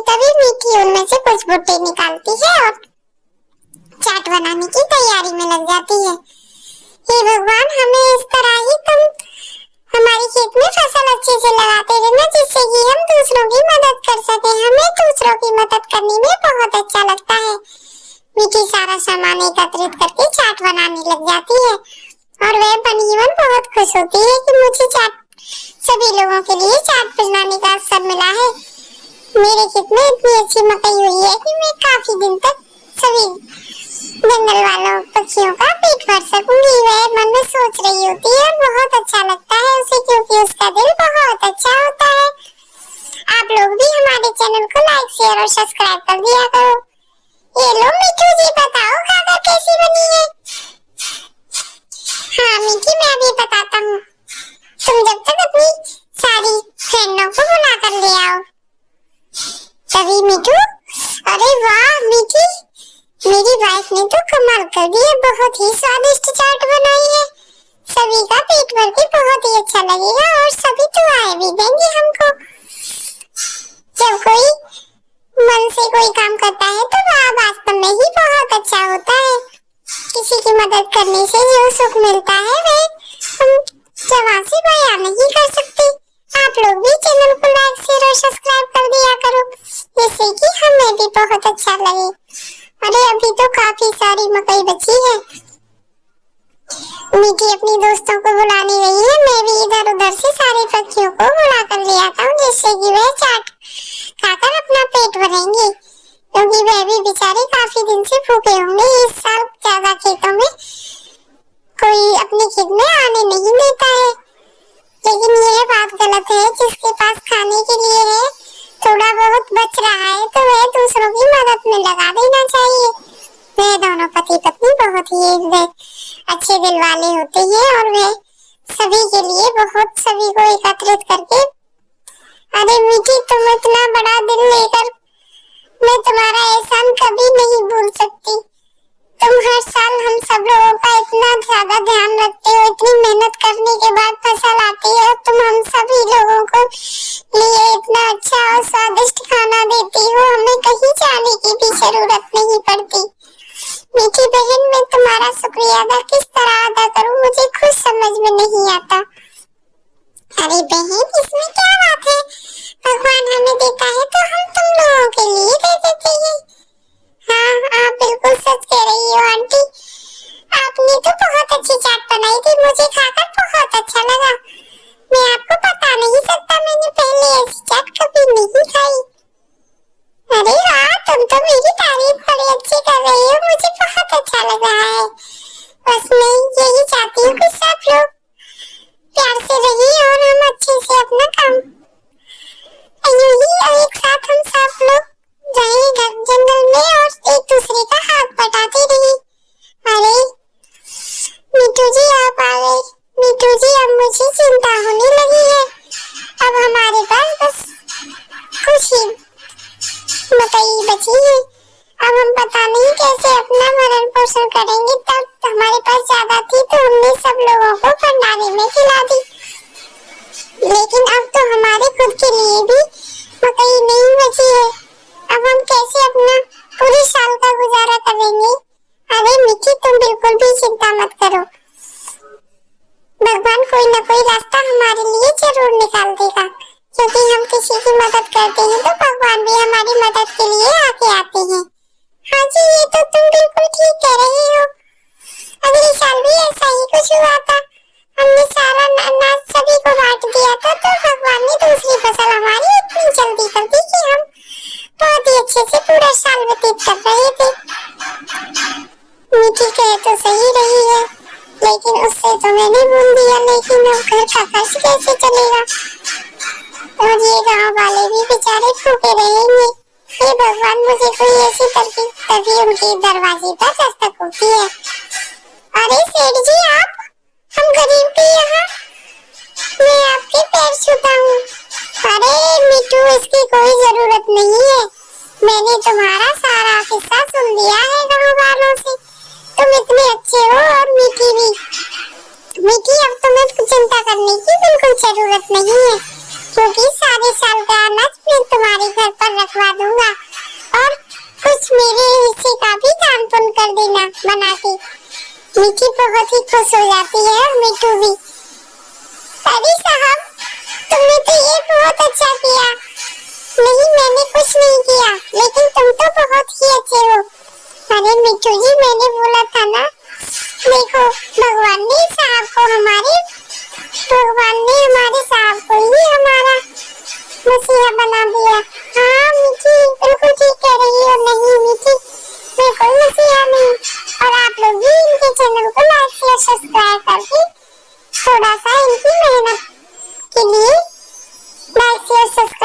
तभी मीठी उनमें से कुछ भुट्टे निकालती है और चाट बनाने की तैयारी में लग जाती है। हे भगवान, हमें इस तरह ही तुम हमारे खेत में फसल अच्छे से लगाते रहना, जिससे कि हम दूसरों की मदद कर सके। हमें दूसरों की मदद करने में बहुत अच्छा लगता है। मीठी सारा सामान एकत्रित करके चाट बनाने लग जाती है और वह बनीवन बहुत खुश होती है कि मुझे सभी लोगों के लिए चाट बनाने का अवसर मिला है। मेरे खेत में इतनी अच्छी मकई हुई है कि मैं काफी दिन तक सभी जंगल वालों पक्षियों का पेट भर सकूंगी। वह मन में सोच रही होती है और बहुत अच्छा लगता है उसे, क्योंकि उसका दिल बहुत अच्छा होता है। आप लोग भी हमारे चैनल को लाइक, शेयर और सब्सक्राइब कर दिया करो। ये लो मीठू जी, बताओ खाकर कैसी बनी है? हाँ मीठी, मैं भी बताता हूँ। तुम जब तक अपनी सारी फ्रेंडों को बुला कर ले आओ। तभी मीठू, अरे वाह मीठी, मेरी वाइफ ने तो कमाल कर दिया, बहुत ही स्वादिष्ट चाट बनाई है। सभी का पेट भर के बहुत ही अच्छा लगेगा और सभी दुआएं भी देंगे हमको। जब कोई मन से कोई काम करता है तो वह वास्तव में ही बहुत अच्छा होता है। किसी की मदद करने से जो सुख मिलता है वह हम जवान से बयान नहीं कर सकते। आप लोग भी चैनल को लाइक, शेयर और सब्सक्राइब कर दिया करो, जिससे कि हमें भी बहुत अच्छा लगे। अरे अभी तो काफी सारी मकई बची है। मीठी अपनी दोस्तों को बुलाने गई है। मैं भी इधर उधर से सारे पक्षियों को बुला कर ले आता हूँ, जिससे कि वह चाट खाकर अपना पेट भरेंगे, क्योंकि वह भी बेचारे काफी दिन से भूखे होंगे। इस साल ज्यादा खेतों में कोई अपने खेत में आने नहीं देता है, लेकिन यह बात गलत है। जिसके पास खाने के लिए है, थोड़ा बहुत बच रहा है, तो वह दूसरों की मदद में लगा देना चाहिए। वह दोनों पति पत्नी बहुत ही अच्छे दिल वाले होते हैं और वह सभी के लिए बहुत सभी को एकत्रित करके, अरे मीठी तुम इतना बड़ा दिल लेकर, मैं तुम्हारा एहसान कभी नहीं भूल सकती। तुम हर साल हम सब लोगों का इतना ज्यादा ध्यान रखते हो, इतनी मेहनत करने के बाद फसल आती है, तुम हम सभी लोगों को लिए इतना अच्छा और स्वादिष्ट खाना देती हो, हमें कहीं जाने की भी जरूरत नहीं पड़ती। मीठी बहन, मैं तुम्हारा शुक्रिया किस तरह अदा करूं, मुझे खुद समझ में नहीं आता। अरे बहन, इसमें क्या बात है? भगवान हमें देता है तो हम तुम लोगों के लिए दे देते हैं। हाँ, आप बिल्कुल सच कह रही हो आंटी। आपने तो बहुत अच्छी चाट बनाई थी, मुझे खाकर बहुत अच्छा लगा। मैं आपको बता नहीं सकता, मैंने पहले ऐसी चाट कभी नहीं खाई। अरे वाह, तुम तो मेरी तारीफ बड़ी अच्छी कर रही हो, मुझे बहुत अच्छा लग रहा है। बस मैं यही चाहती हूँ कि सब लोग प्यार से रहिए और हम अच्छे से अपना काम यूं ही एक साथ हम सब लोग रहे जंगल में और एक दूसरे का हाथ बटाते रहे। अरे मीठू जी, आप आ गए। मीठू जी, अब मुझे चिंता होने लगी है। अब हमारे पास बस कुछ ही मकई बची है। अब हम पता नहीं कैसे अपना भरण पोषण करेंगे। तब हमारे पास ज्यादा थी तो हमने सब लोगों को भंडारे में खिला दी, लेकिन अब तो हमारे खुद के लिए भी मकई नहीं बची है। अब हम कैसे अपना पूरे साल का गुजारा करेंगे? अरे मीठी, तुम बिल्कुल भी चिंता मत करो, भगवान कोई न कोई रास्ता हमारे लिए जरूर निकाल देगा, क्योंकि हम किसी की मदद करते हैं तो भगवान भी हमारी मदद के लिए आगे आते हैं। हाँ जी, ये तो तुम बिल्कुल ठीक कह रही हो। अगले साल भी ऐसा ही कुछ हुआ था। हमने सारा अनाज सभी को बांट दिया था, तो भगवान ने दूसरी फसल हमारी इतनी जल्दी कर दी कि हम बहुत ही अच्छे से पूरा साल व्यतीत कर रहे थे। मीठी कह तो सही रही है, लेकिन उससे तो मैंने बोल दिया, लेकिन अब घर का खर्च कैसे चलेगा? और ये गांव वाले भी बेचारे भूखे रहेंगे। हे भगवान, मुझे कोई ऐसी तरकीब, तभी उनके दरवाजे पर दस्तक होती है। अरे सेठ जी, आप, हम गरीब के यहाँ, मैं आपके पैर छूता हूँ। अरे मीठू, इसकी कोई जरूरत नहीं है, मैंने तुम्हारा सारा किस्सा सुन लिया है गाँव वालों से। तुम इतने अच्छे हो और मीठी भी। मीठी, अब तुम्हें चिंता करने की बिल्कुल जरूरत नहीं है, क्योंकि सारे साल का अनाज मैं तुम्हारे घर पर रखवा दूंगा और कुछ मेरे हिस्से का भी दान पुण्य कर देना बना के। मीठी बहुत ही खुश हो जाती है और मिठू भी। अरे साहब, तुमने तो ये बहुत अच्छा किया। नहीं, मैंने कुछ नहीं किया, लेकिन तुम तो बहुत ही अच्छे हो। अरे मिठू जी, मैंने बोला था ना, देखो भगवान ने हमारे साहब को ही हमारा मसीहा बना दिया। हाँ मीठी, बिल्कुल ठीक कह रही हो। नहीं मीठी, मैं कोई मसीहा नहीं। और आप लोग भी इनके चैनल को लाइक शेयर सब्सक्राइब करके थोड़ा सा इनकी मेहनत के लिए लाइक शेयर सब्सक्राइब